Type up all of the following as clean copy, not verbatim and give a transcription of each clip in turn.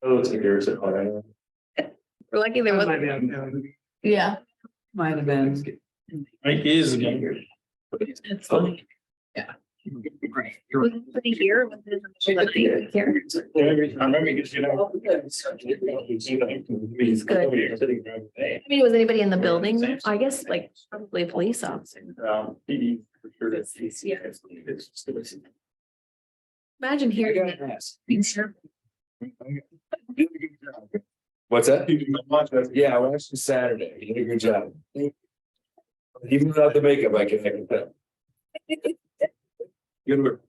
Oh, it's like there's a. We're lucky there wasn't. Yeah. Might have been. 8 years ago. It's funny. Yeah. Was it here? Was it here? I remember because you know. He's good. I mean, was anybody in the building? I guess like probably a police officer. For sure. Yeah. Imagine hearing. What's that? Yeah, well, actually Saturday. You did a good job. Even without the makeup, I can tell. Good work.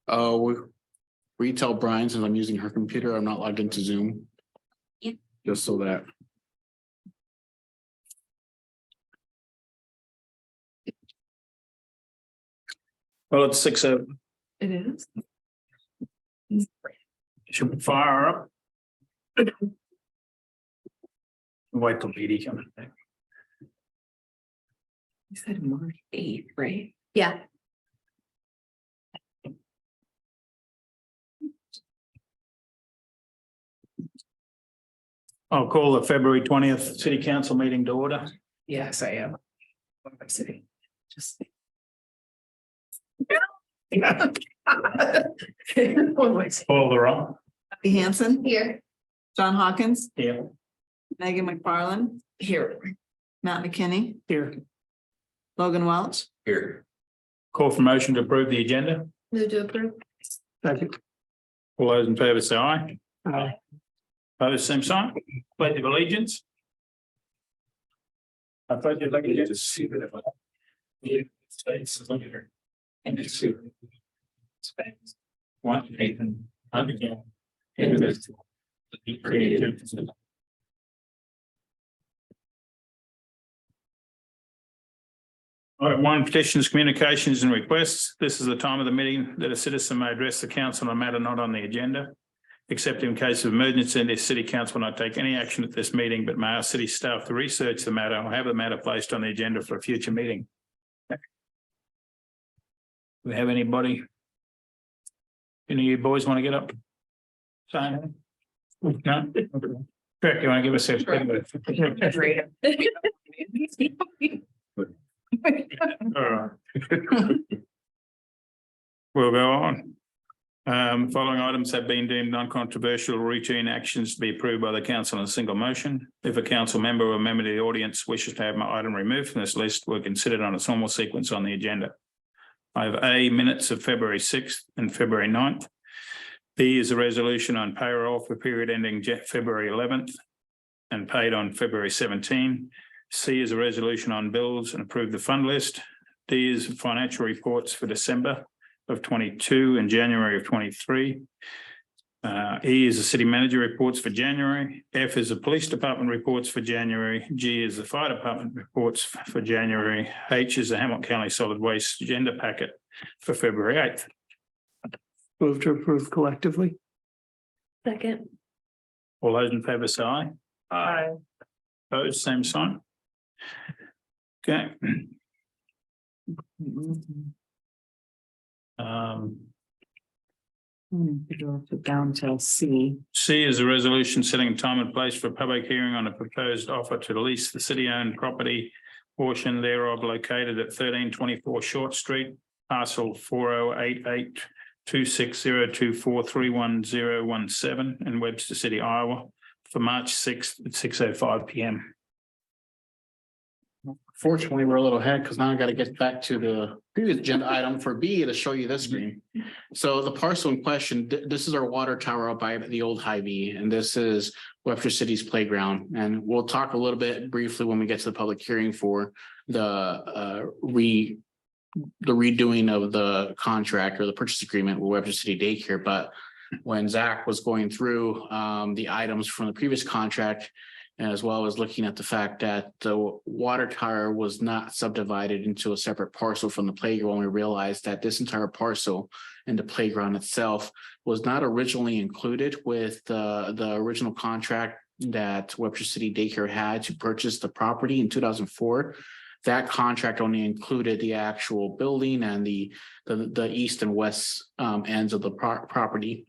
Oh, will you tell Brian, since I'm using her computer, I'm not logged into Zoom? Yeah. Just so that. Well, it's 6:00. It is. Should we fire up? Wait till BD comes back. You said March 8th, right? Yeah. I'll call the February 20th city council meeting to order. Yes, I am. What am I saying? Just. What am I saying? Call the roll. Abby Hansen, Here. John Hawkins, Yeah. Megan McFarland, here. Matt McKinney, Here. Logan Welch, Here. Call for motion to approve the agenda. Move to approve. Second. All those in favour say aye. Aye. Opposed, same sign. Pledge of allegiance. I pledge allegiance to see that if I. United States of America. And to see. One nation under God, indivisible. Created. All right, one, petitions, communications and requests. This is the time of the meeting that a citizen may address the council on a matter not on the agenda. Except in case of emergency, the city council will not take any action at this meeting, but may ask city staff to research the matter or have the matter placed on the agenda for a future meeting. Do we have anybody? Any of you boys want to get up? Sign? No? Correct, you want to give us a? All right. We'll go on. Following items have been deemed non-controversial routine actions to be approved by the council in a single motion. If a council member or a member of the audience wishes to have my item removed from this list, we're considered on its normal sequence on the agenda. I have A, minutes of February 6th and February 9th. B is a resolution on payroll for period ending February 11th and paid on February 17. C is a resolution on bills and approve the fund list. D is financial reports for December of 22 and January of 23. E is the city manager reports for January. F is the police department reports for January. G is the fire department reports for January. H is the Hamilton County solid waste agenda packet for February 8th. Move to approve collectively. Second. All those in favour say aye. Aye. Opposed, same sign. Okay. Down till C. C is a resolution setting time and place for a public hearing on a proposed offer to lease the city-owned property portion thereof located at 1324 Short Street, parcel 40882602431017 in Webster City, Iowa, for March 6th at 6:05 p.m. Fortunately, we're a little ahead because now I got to get back to the previous agenda item for B to show you this screen. So the parcel in question, this is our water tower up by the old Hy-Vee, and this is Webster City's playground. And we'll talk a little bit briefly when we get to the public hearing for the redoing of the contract or the purchase agreement with Webster City Daycare. But when Zach was going through the items from the previous contract, as well as looking at the fact that the water tower was not subdivided into a separate parcel from the playground, we realized that this entire parcel and the playground itself was not originally included with the original contract that Webster City Daycare had to purchase the property in 2004. That contract only included the actual building and the east and west ends of the property.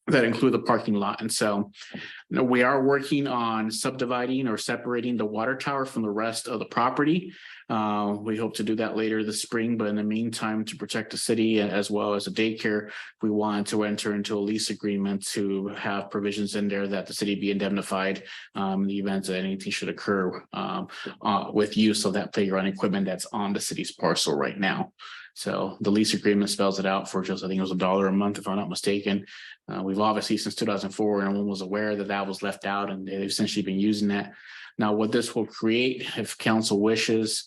that include the parking lot. And so we are working on subdividing or separating the water tower from the rest of the property. We hope to do that later this spring, but in the meantime, to protect the city as well as the daycare, we want to enter into a lease agreement to have provisions in there that the city be indemnified in the event that anything should occur with use of that playground equipment that's on the city's parcel right now. So the lease agreement spells it out for just, I think it was $1 a month, if I'm not mistaken. We've obviously since 2004, and everyone was aware that that was left out, and they've essentially been using that. Now, what this will create, if council wishes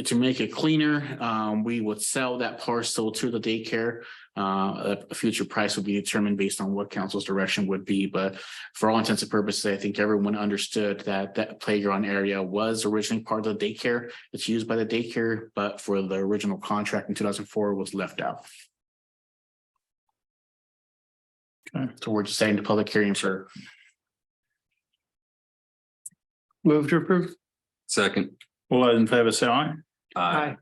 to make it cleaner, we would sell that parcel to the daycare. A future price would be determined based on what council's direction would be. But for all intents and purposes, I think everyone understood that that playground area was originally part of the daycare. It's used by the daycare, but for the original contract in 2004 was left out. Okay. So we're just setting the public hearing for. Move to approve. Second. All those in favour say aye. Aye.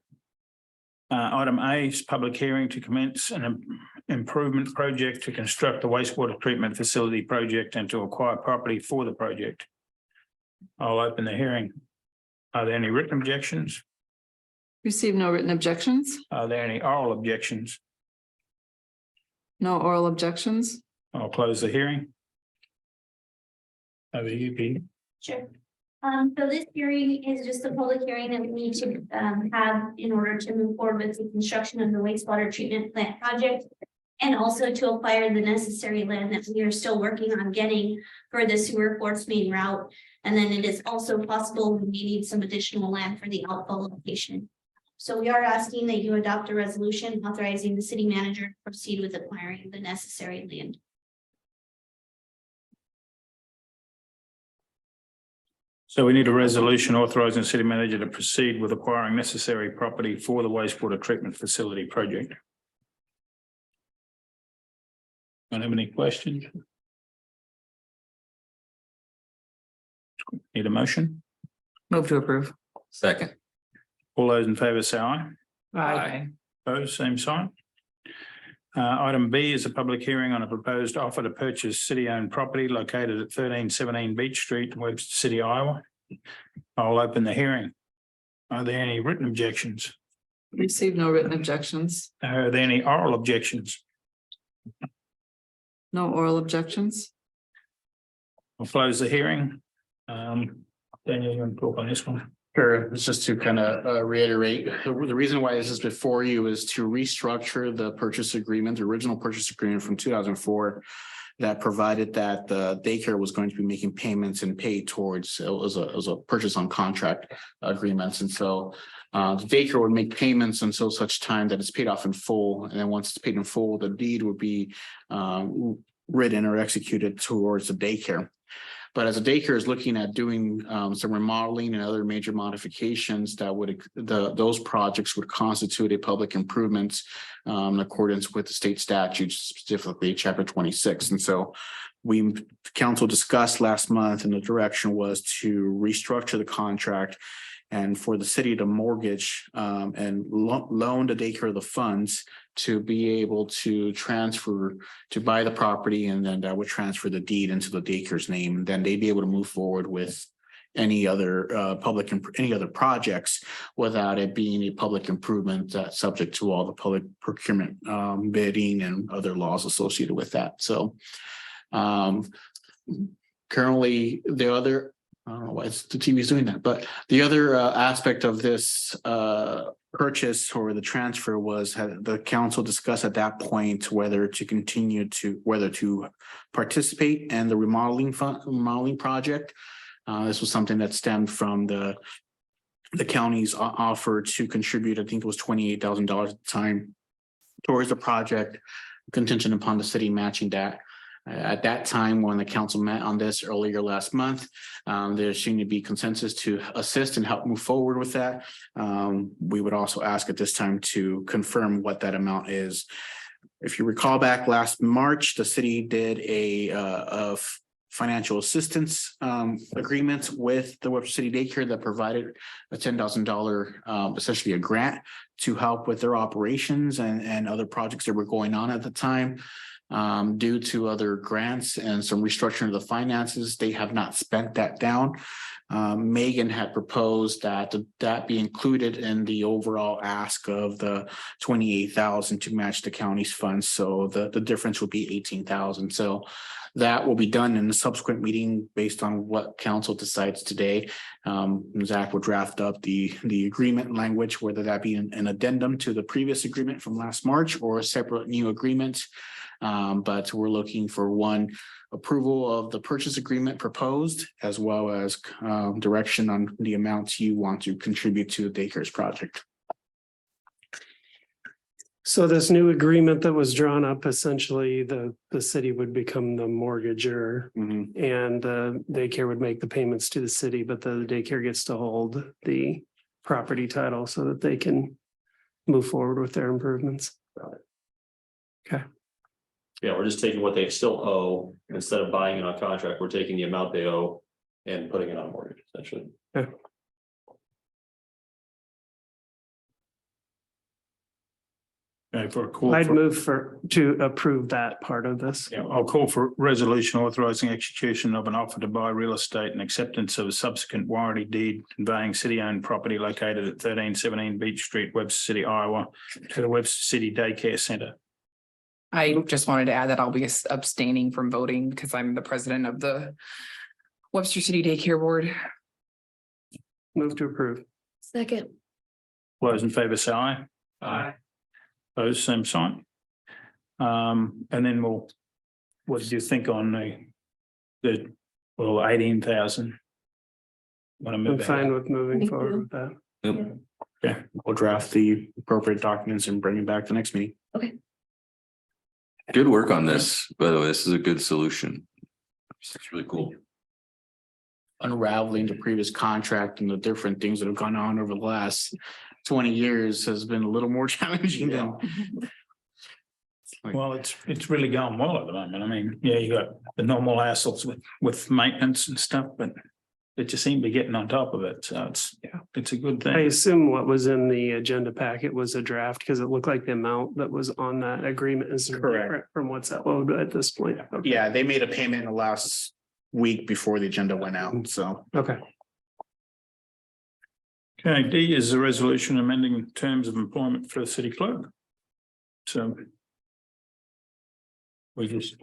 Item A is public hearing to commence an improvement project to construct the wastewater treatment facility project and to acquire property for the project. I'll open the hearing. Are there any written objections? Receive no written objections, Are there any oral objections? no oral objections. I'll close the hearing. Over to you, Pete. Sure. So this hearing is just a public hearing that we need to have in order to move forward with the construction of the wastewater treatment plant project. And also to acquire the necessary land that we are still working on getting for the sewer force main route. And then it is also possible we may need some additional land for the outfall location. So we are asking that you adopt a resolution authorizing the city manager to proceed with acquiring the necessary land. So we need a resolution authorising the city manager to proceed with acquiring necessary property for the wastewater treatment facility project. Don't have any questions? Need a motion? Move to approve. Second. All those in favour say aye. Aye. Opposed, same sign. Item B is a public hearing on a proposed offer to purchase city-owned property located at 1317 Beach Street, Webster City, Iowa. I'll open the hearing. Are there any written objections? Receive no written objections, Are there any oral objections? no oral objections. I'll close the hearing. Daniel, you want to talk on this one? Sure, it's just to kind of reiterate, the reason why this is before you is to restructure the purchase agreement, the original purchase agreement from 2004. That provided that the daycare was going to be making payments and paid towards, it was a purchase on contract agreements. And so the daycare would make payments until such time that it's paid off in full. And then once it's paid in full, the deed would be written or executed towards the daycare. But as a daycare is looking at doing some remodeling and other major modifications that would those projects would constitute a public improvement in accordance with the state statutes, specifically chapter 26. And so council discussed last month, and the direction was to restructure the contract and for the city to mortgage and loan the daycare the funds to be able to transfer, to buy the property, and then that would transfer the deed into the daycare's name. And then they'd be able to move forward with any other any other projects without it being a public improvement subject to all the public procurement bidding and other laws associated with that. So currently the other, I don't know why the TV is doing that, but the other aspect of this purchase or the transfer was the council discussed at that point whether to participate in the remodeling project. This was something that stemmed from the county's offer to contribute, I think it was $28,000 at the time, towards the project, contingent upon the city matching that. At that time, when the council met on this earlier last month, there seemed to be consensus to assist and help move forward with that. We would also ask at this time to confirm what that amount is. If you recall back last March, the city did a financial assistance agreement with the Webster City Daycare that provided a $10,000, essentially a grant to help with their operations and other projects that were going on at the time. Due to other grants and some restructuring of the finances, they have not spent that down. Megan had proposed that be included in the overall ask of the 28,000 to match the county's funds. So the difference would be 18,000. So that will be done in the subsequent meeting based on what council decides today. Zach will draft up the agreement language, whether that be an addendum to the previous agreement from last March or a separate new agreement. But we're looking for one approval of the purchase agreement proposed, as well as direction on the amounts you want to contribute to the daycare's project. So this new agreement that was drawn up, essentially the city would become the mortgager and the daycare would make the payments to the city, but the daycare gets to hold the property title so that they can move forward with their improvements. Okay. Yeah, we're just taking what they still owe, instead of buying it on contract, we're taking the amount they owe and putting it on mortgage, essentially. Yeah. Okay, for a call I'd for, move to approve that part of this. yeah, I'll call for resolution authorizing execution of an offer to buy real estate and acceptance of a subsequent warranty deed conveying city-owned property located at 1317 Beach Street, Webster City, Iowa, to the Webster City Daycare Center. I just wanted to add that I'll be abstaining from voting because I'm the president of the Webster City Daycare Board. Move to approve. Second. All those in favor say aye. Aye. Those same sign. And then what did you think on the 18,000? Want to I'm move fine ahead? with moving Me forward too. with that. Okay, We'll draft the appropriate documents and bring it back to the next meeting. Good work on this, by the way. This is a good solution. It's really cool. Unraveling the previous contract and the different things that have gone on over the last 20 years has been a little more challenging than. well, it's really going well at the moment. I mean, yeah, you got the normal hassles with maintenance and stuff, but it just seemed to be getting on top of it. So it's a good I thing. assume what was in the agenda packet was a draft because it looked like the amount that was on that agreement is Correct. different from what's owed at this point. Okay. Yeah, they made a payment in the last week before the agenda went out, so. Okay. Okay, D is a resolution amending terms of employment for the city clerk. So we just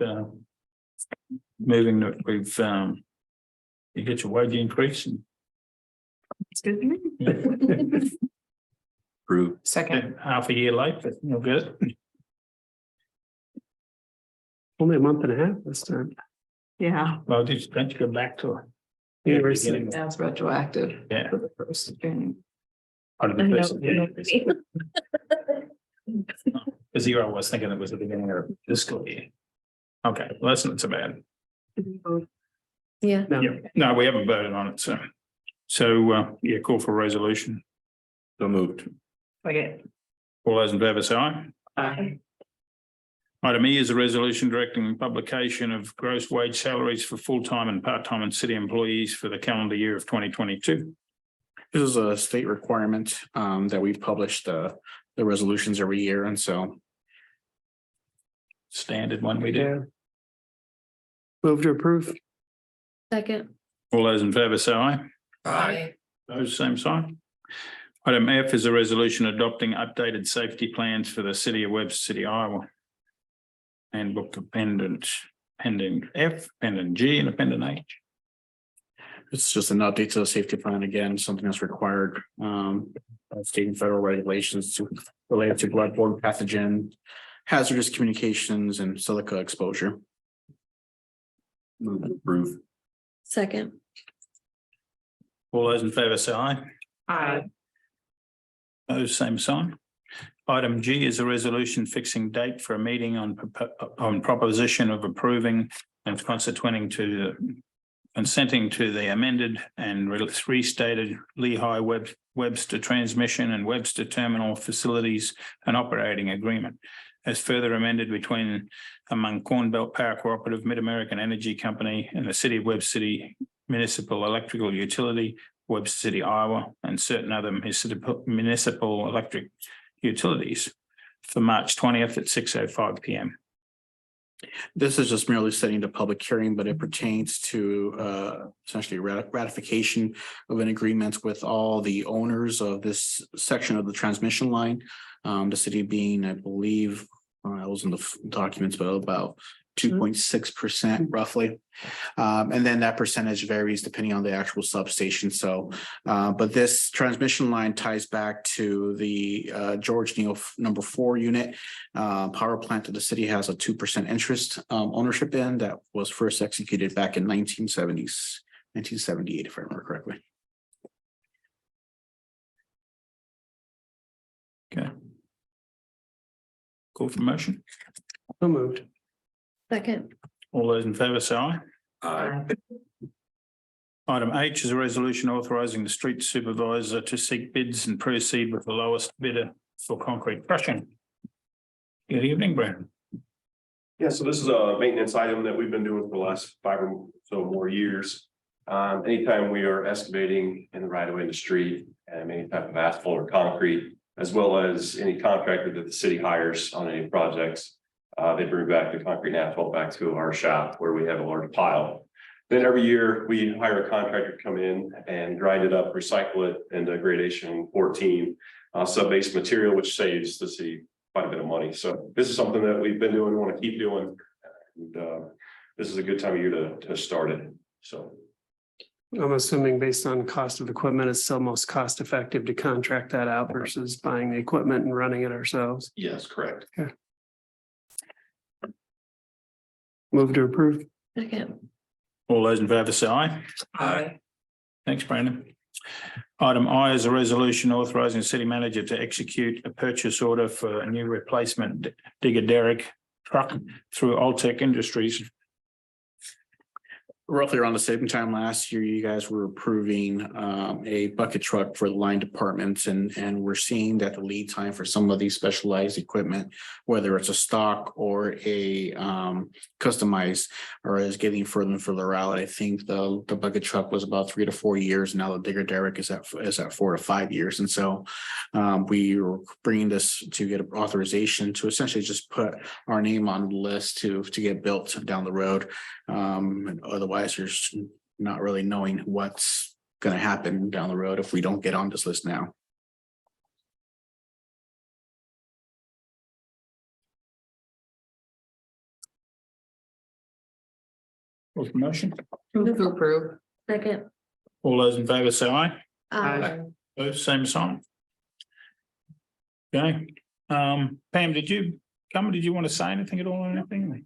moving that we've you get your wage increase and It's good to me. Approve. Second. half a year late, but you'll get it. Only a month and a half this time. Yeah, Well, don't you go back to it? University. that's retroactive. Yeah. For the first of January. Part of I the know. person, yeah. Because here I was thinking it was the beginning of the school year. Okay, well, that's not so bad. Yeah. No. Yeah, no, we haven't voted on it, so yeah, call for a resolution. So moved. Okay. All those in favour say aye. Aye. Item E is a resolution directing publication of gross wage salaries for full-time and part-time and city employees for the calendar year of 2022. This is a state requirement that we publish the resolutions every year, and so. Standard one we do. Yeah. Move to approve. Second. All those in favour say aye. Aye. Those same sign. Item F is a resolution adopting updated safety plans for the city of Webster City, Iowa. Handbook appendant F, appendant G, and appendant H. It's just an update to the safety plan again, something that's required by state and federal regulations to related to bloodborne pathogen, hazardous communications, and silica exposure. Move to approve. Second. All those in favour say aye. Aye. Those same sign. Item G is a resolution fixing date for a meeting on proposition of approving and consenting to the amended and restated Lehigh Webster transmission and Webster terminal facilities and operating agreement as further amended among Corn Belt Power Cooperative, Mid-American Energy Company, and the City of Webster City Municipal Electrical Utility, Webster City, Iowa, and certain other municipal electric utilities for March 20th at 6:05 p.m. This is just merely setting the public hearing, but it pertains to essentially ratification of an agreement with all the owners of this section of the transmission line. The city being, I believe, I was in the documents, but about 2.6% roughly. And then that percentage varies depending on the actual substation. So, but this transmission line ties back to the George Neal number 4 unit power plant that the city has a 2% interest ownership in, that was first executed back in 1978, if I remember correctly. Okay. Call for motion. So moved. Second. All those in favour say aye. Aye. Item H is a resolution authorising the street supervisor to seek bids and proceed with the lowest bidder for concrete crushing. Good evening, Brandon. Yeah, so this is a maintenance item that we've been doing for the last 5 or so more years. Anytime we are excavating in the right of way in the street, and any type of asphalt or concrete, as well as any contractor that the city hires on any projects, they bring back the concrete and asphalt back to our shop where we have a large pile. Then every year we hire a contractor to come in and grind it up, recycle it into gradation 14 sub-base material, which saves the city quite a bit of money. So this is something that we've been doing, want to keep doing. And this is a good time of year to start it. So I'm assuming based on cost of equipment, it's still most cost effective to contract that out versus buying the equipment and running it ourselves. yes, correct. Move to approve. Second. All those in favour say aye. Aye. Thanks, Brandon. Item I is a resolution authorising the city manager to execute a purchase order for a new replacement digger derrick truck through Altech Industries. Roughly around the same time last year, you guys were approving a bucket truck for the line departments, and we're seeing that the lead time for some of these specialized equipment, whether it's a stock or a customized, or is getting further and further out. I think the bucket truck was about 3 to 4 years. Now the digger derrick is at 4 to 5 years, and so we were bringing this to get authorization to essentially just put our name on the list to get built down the road. Otherwise, you're not really knowing what's going to happen down the road if we don't get on this list now. Call for motion. Move to approve. Second. All those in favour say aye. Aye. Opposed, same sign. Okay, Pam, did you come? Did you want to say anything at all or anything?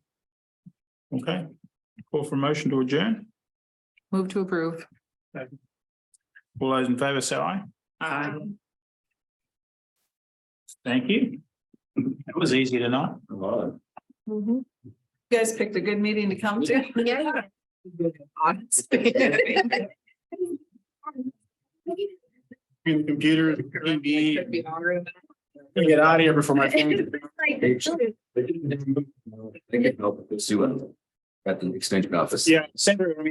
Okay, call for a motion to adjourn. Move to approve. All those in favour say aye. Aye. Thank you. That was easy tonight. Mhm. You guys picked a good meeting to come to. Yeah. Computer, TV. Gonna get out of here before my phone. They can help us do it at the extension office. Yeah, Senator, I mean,